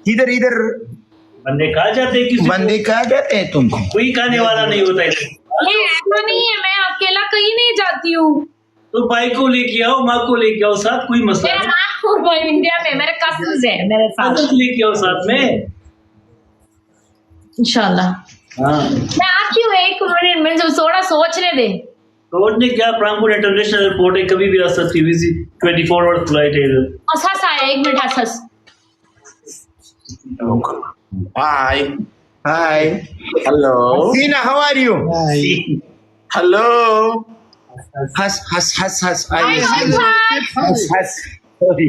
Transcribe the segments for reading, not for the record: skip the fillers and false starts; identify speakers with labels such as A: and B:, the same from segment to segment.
A: इधर इधर
B: बंदे कहा जाते हैं किसी
A: बंदे कहा जाते हैं तुमको?
B: कोई खाने वाला नहीं होता है।
C: ये ऐसा नहीं है, मैं अकेला कहीं नहीं जाती हूँ।
B: तो भाई को लेके आओ, माँ को लेके आओ साथ, कोई मसला
C: मेरा
B: नहीं।
C: नागपुर में इंडिया में मेरे कजिन्स है मेरे साथ।
B: आदत लेके आओ साथ में।
C: इंशाल्लाह
B: हाँ
C: मैं आती हूँ, 1 मिनट में जब थोड़ा सोचने दे।
B: रोड ने क्या, प्राणपुर इंटरनेशनल एयरपोर्ट है, कभी भी आ सकती है, बिजी 24 आवर फ्लाइट है इधर।
C: हंस आया, 1 मिनट हंस।
A: Hi. Hi. Hello. Sina, how are you?
D: Hi.
A: Hello. Has. Sorry.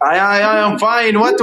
A: I'm fine. What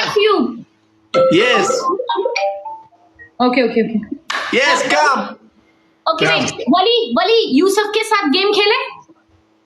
C: perfume.
A: Yes.
C: Okay.
A: Yes, come.
C: Okay,
A: क्या?
C: wait. वली यूसुफ के साथ गेम खेले?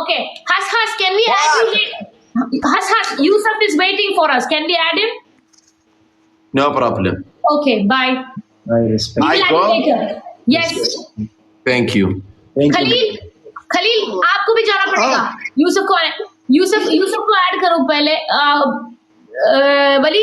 C: Okay, हंस, can we add him? हंस, Yusuf is waiting for us. Can we add him?
A: No problem.
C: Okay, bye.
A: I
C: We
A: respect.
C: will
A: I
C: add
A: go.
C: it later. Yes.
A: Thank you.
C: Khalil आपको भी जाना पड़ेगा। यूसुफ को add करो पहले। वली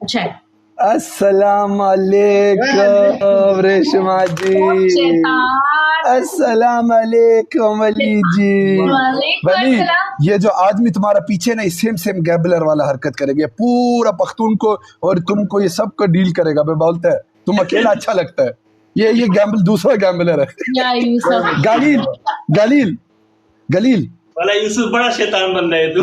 C: अच्छा है।
E: अस्सलाम वालेकुम रेशमा जी।
C: शैतान।
E: अस्सलाम वालेकुम वली जी।
C: वालेकुम
E: वली,
C: अस्सलाम।
E: ये जो आदमी तुम्हारा पीछे ना सेम गैबलर वाला हरकत करेगा, पूरा पख्तून को और तुमको ये सब को डील करेगा। मैं बोलता है तुम अकेला अच्छा लगता है। ये गैम्बल दूसरा गैम्बलर है।
C: या यूसुफ।
E: गलील
B: वाला यूसुफ बड़ा शैतान बन रहा है तू।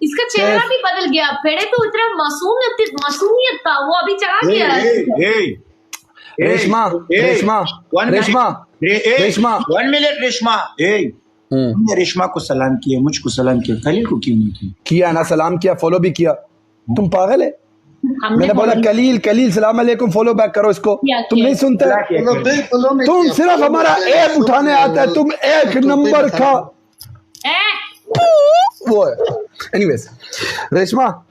C: इसका चेहरा भी बदल गया। पहले तो इतना मासूमियत था, वो अभी चला गया।
E: रेशमा
A: 1 मिनट रेशमा। तुमने रेशमा को सलाम किया, मुझको सलाम किया, खलील को क्यों नहीं
E: किया ना? सलाम किया, फॉलो भी किया। तुम पागल है? मैंने बोला कलील सलाम अलैकुम, फॉलो बैक करो इसको। तुम नहीं सुनते? तुम सिर्फ हमारा ऐप उठाने आता है। तुम 1 नंबर का वो है। एनीवेज रेशमा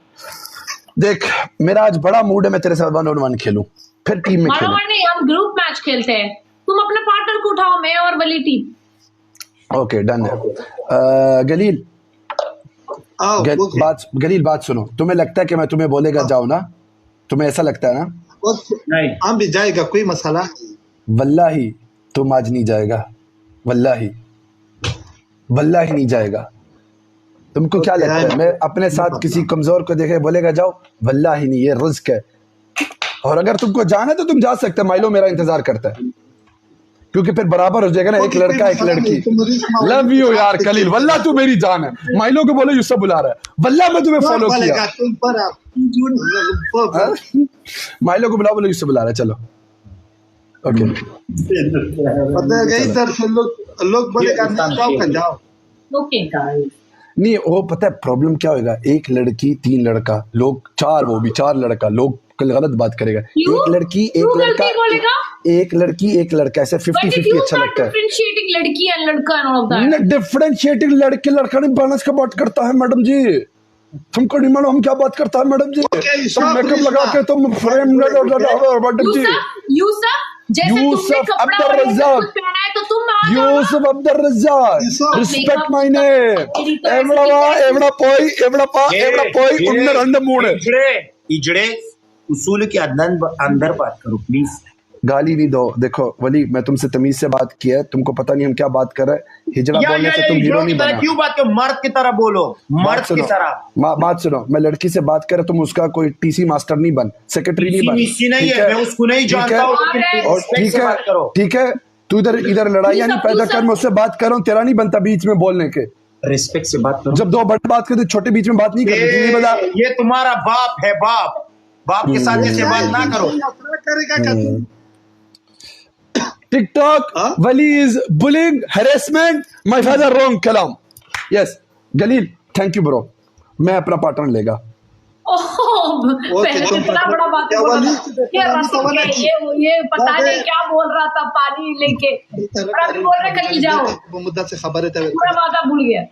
E: देख, मेरा आज बड़ा मूड है, मैं तेरे साथ 1-on-1 खेलूं, फिर टीम में खेलूं।
C: नहीं, हम ग्रुप मैच खेलते हैं। तुम अपने पार्टनर को उठाओ, मैं और वली टीम।
E: ओके डन है। गलील बात सुनो। तुम्हें लगता है कि मैं तुम्हें बोलेगा जाओ ना? तुम्हें ऐसा लगता है ना?
B: नहीं
D: हम भी जाएगा, कोई मसला?
E: वल्लाही तुम आज नहीं जाएगा, वल्लाही नहीं जाएगा। तुमको क्या लगता है मैं अपने साथ किसी कमजोर को देखे बोलेगा जाओ? वल्लाही नहीं, ये रिस्क है। और अगर तुमको जाना है तो तुम जा सकते हो। माइलो मेरा इंतजार करता है, क्योंकि फिर बराबर हो जाएगा ना, एक लड़का एक लड़की। लव यू यार कलील, वल्लाह तू मेरी जान है। माइलो को बोले यूसुफ बुला रहा है, वल्लाह मैं तुम्हें फॉलो किया। माइलो को बुलाओ, बोले यूसुफ बुला रहा है, चलो ओके।
D: इधर से लोग बोलेगा जाओ।
C: Okay guys.
E: नहीं वो पता है प्रॉब्लम क्या होगा? 1 लड़की 3 लड़का, लोग 4, वो भी 4 लड़का, लोग गलत बात करेगा। एक लड़की एक लड़का, ऐसे 50-50 अच्छा लगता है।
C: डिफरेंशिएटिंग लड़की एंड लड़का and all of that.
E: Differentiating लड़का नहीं बैलेंस का बात करता है मैडम जी। तुमको नहीं मालूम हम क्या बात करता है मैडम जी? तुम मेकअप लगा के तुम frame madam ji. Yusuf Abdul Razzaq, Yusuf Abdul Razzaq, respect my name. एवड़ा पोई उन्नर अंड मूड
A: इजड़े उसूल के अंदर बात करो प्लीज।
E: गाली नहीं दो। देखो वली, मैं तुमसे तमीज से बात किया है, तुमको पता नहीं हम क्या बात कर रहे हैं। हिजड़ा बोलने से तुम हीरो नहीं बना।
A: क्यों बात करो? मर्द की तरह बोलो, मर्द की तरह
E: बात सुनो। मैं लड़की से बात करे, तुम उसका कोई टीसी मास्टर नहीं बन, सेक्रेटरी नहीं बन।
A: नहीं है, मैं उसको नहीं जानता हूं।
E: ठीक है, तू इधर लड़ाइयाँ नहीं पैदा कर। मैं उससे बात कर रहा हूँ, तेरा नहीं बनता बीच में बोलने के।
A: रिस्पेक्ट से बात करो।
E: जब 2 बड़े बात करते छोटे बीच में बात नहीं करते।
A: ये तुम्हारा बाप है, बाप के साथ ऐसे बात ना करो।
E: TikTok, Wali is bullying, harassment, my father wrong kalam. Yes, Galil, thank you bro. मैं अपना पार्टनर लेगा।
C: ओह
D: वो
C: पहले
D: तो
C: इतना बड़ा बात
D: क्या
C: बोल
D: वाली?
C: रहा था। ये रसम के ये पता
D: बाबे।
C: नहीं क्या बोल रहा था पानी लेके, और अभी बोल रहे खलील जाओ,
D: वो मुद्दा से खबर है तेरे
C: पूरा बात भूल गया।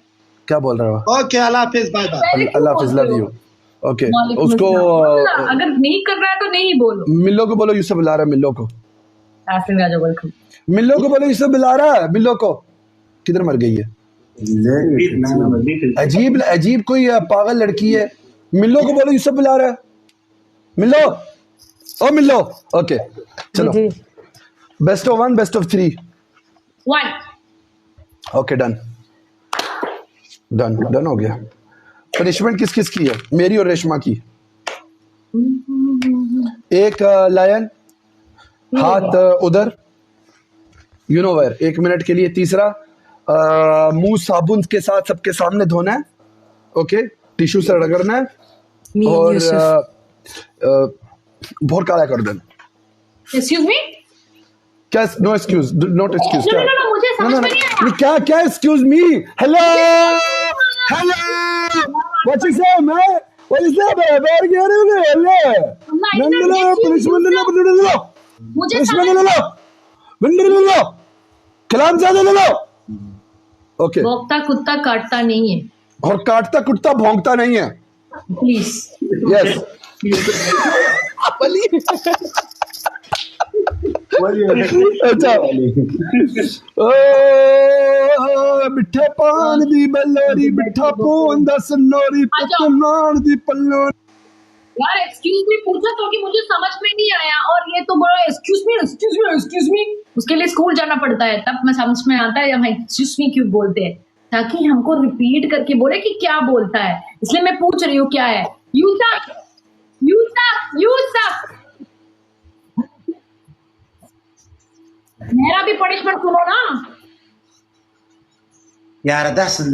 E: क्या बोल रहे हो?
D: ओके अल्लाह हाफिज बाय बाय
C: पहले क्यों
E: अल्लाह हाफिज,
C: बोलते
E: लव
C: हो?
E: यू। ओके,
C: वालेकुम
E: उसको
C: अस्सलाम। अगर नहीं कर रहा है तो नहीं बोलो।
E: मिल्लो को बोलो, यूसुफ बुला रहा है मिल्लो को।
C: आसिम राजा वेलकम।
E: मिल्लो को बोलो, यूसुफ बुला रहा है मिल्लो को। किधर मर गई है? अजीब अजीब कोई पागल लड़की है। मिल्लो को बोलो, यूसुफ बुला रहा है। मिल्लो, ओ मिल्लो। ओके चलो, best of 1 best of 3।
C: 1
E: okay done done done हो गया। पनिशमेंट किस किस की है? मेरी और रेशमा की। एक लायन, हाथ उधर, यू नो वेयर, 1 मिनट के लिए। तीसरा मुंह साबुन के साथ सबके सामने धोना है। ओके, टिश्यू से रगड़ना है और बहुत काला कर देना।
C: एक्सक्यूज मी,
E: क्या? No excuse, not excuse.
C: No
E: क्या?
C: नो नो, मुझे समझ में नहीं आया।
E: क्या क्या excuse me? Hello hello, what you say मैं? What is that? बैठ गया रे हेलो। नंदलो पनिशमेंट ले लो,
C: मुझे
E: पनिशमेंट ले लो, बंदर ले लो, कलाम ज्यादा ले लो। ओके,
C: भौंकता कुत्ता काटता नहीं है,
E: और काटता कुत्ता भौंकता नहीं है।
C: प्लीज।
E: यस अच्छा, मिठे पान दी बल्लोरी, मिठा पोन दा सन्नोरी, पतनान दी पल्लोरी।
C: यार एक्सक्यूज मी पूछा तो कि मुझे समझ में नहीं आया, और ये तो बोलो excuse me excuse me excuse me. उसके लिए स्कूल जाना पड़ता है, तब मैं समझ में आता है हम एक्सक्यूज मी क्यों बोलते हैं, ताकि हमको रिपीट करके बोले कि क्या बोलता है। इसलिए मैं पूछ रही हूँ क्या है। यूसुफ यूसुफ यूसुफ, मेरा भी पनिशमेंट सुनो ना
A: यार। 10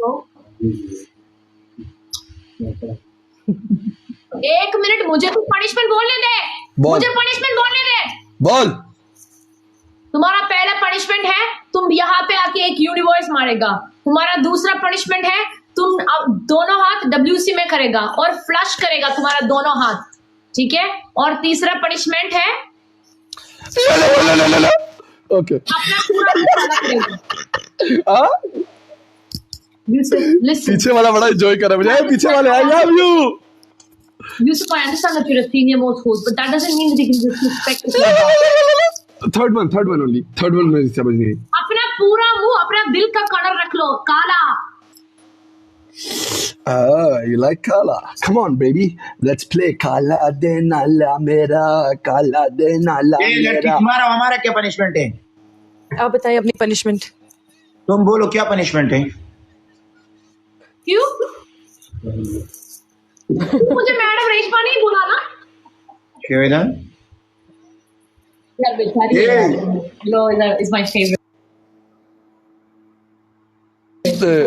C: तो 1 मिनट मुझे तो पनिशमेंट बोलने दे।
E: बोल।
C: मुझे पनिशमेंट बोलने दे।
E: बोल।
C: तुम्हारा पहला पनिशमेंट है तुम यहाँ पे आके एक यूनिवर्स मारेगा। तुम्हारा दूसरा पनिशमेंट है तुम दोनों हाथ WC में करेगा और फ्लश करेगा तुम्हारा दोनों हाथ, ठीक है। और तीसरा पनिशमेंट है
E: ओके,
C: अपना पूरा मुंह काला करेगा। Listen.
E: पीछे वाला बड़ा एंजॉय कर रहा है मुझे। पीछे वाले I love you.
C: Yusuf, I understand that you're a senior most host, but that doesn't mean that you can disrespect the
E: third one only, third one में समझ नहीं आई।
C: अपना पूरा मुंह, अपना दिल का कलर रख लो काला।
E: You like kala? Come on, baby. Let's play kala de nala mera, kala de nala
A: लड़की
E: mera.
A: तुम्हारा हमारा क्या पनिशमेंट है?
F: आप बताइए अपनी पनिशमेंट।
A: तुम बोलो क्या पनिशमेंट है?
C: क्यों? मुझे मैडम रेशमा नहीं बोला ना
A: क्यों इधर?
C: यार बेचारी लो इज माय फेवरेट।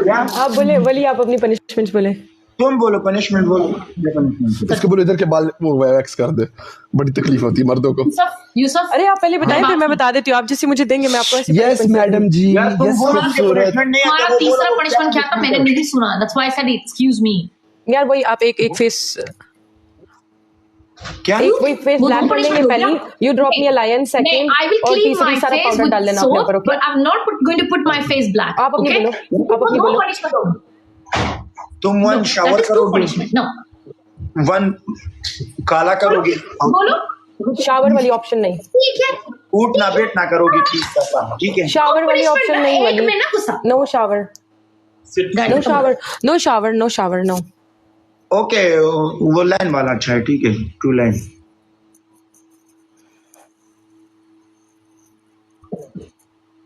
F: आप बोले वली, आप अपनी पनिशमेंट बोले।
A: तुम बोलो पनिशमेंट बोलो। क्या पनिशमेंट?
E: इसको बोलो इधर के बाल वो वैक्स कर दे, बड़ी तकलीफ होती है मर्दों को।
C: यूसुफ
F: अरे आप पहले बताएं, फिर मैं बता देती हूँ। आप जैसे मुझे देंगे मैं आपको ऐसे
E: यस मैडम जी,
A: यार तुम
E: यस
A: बोलो कि
E: खूबसूरत।
A: punishment नहीं है
C: तुम्हारा
A: तो वो
C: तीसरा
A: बोलो
C: पनिशमेंट क्या था मैंने नहीं सुना, that's why I said excuse me.
F: यार वही आप एक फेस
A: क्या?
F: वही फेस
C: वो
F: ब्लैक
C: दो
F: कर लेंगे।
C: punishment हो
F: पहली
C: गया?
F: You drop me a lion second,
C: I will
F: और
C: clean
F: तीसरी
C: my
F: सारा
C: face
F: पाउडर
C: with
F: डाल लेना अपने
C: soap,
F: ऊपर। Okay,
C: but I'm not going to put my face black.
F: आप अपनी
C: okay?
F: बोलो, आप अपनी
C: No
F: बोलो।
C: punishment होगी।
A: तुम one
C: No,
A: shower
C: that is two
A: करोगे,
C: punishment. No.
A: वन काला करोगे,
C: बोलो
F: शावर वाली ऑप्शन नहीं,
C: ठीक है।
A: उठना बैठना करोगे, ठीक है?
F: शावर वाली
C: punishment
F: ऑप्शन
C: है,
F: नहीं
C: एक
F: वाली।
C: में ना गुस्सा।
F: No shower, no shower, no shower, no shower, no.
A: Okay, वो लाइन वाला अच्छा है, ठीक है, 2 line.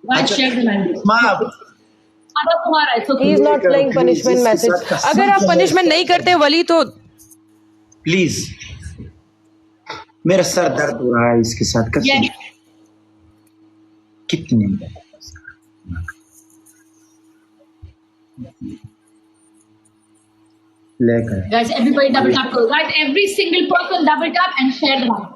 C: Right, share the language.
A: माँ
C: अब तुम्हारा है, so
F: he is not playing punishment message. अगर आप पनिशमेंट नहीं करते वली तो
A: प्लीज, मेरा सर दर्द हो रहा है इसके साथ। कसम
C: Yes.
A: कितने लेकर
C: Guys, everybody double tap. Guys, every single person double tap and share the language.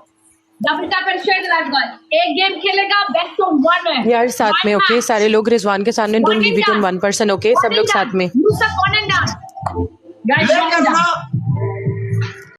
C: Double tap and share the live guys. एक गेम खेलेगा बेस्ट ऑफ 1 है
F: यार साथ में ओके सारे लोग रिजवान के सामने don't leave it on 1 person okay सब लोग साथ में
C: use the con and down guys
A: ये करना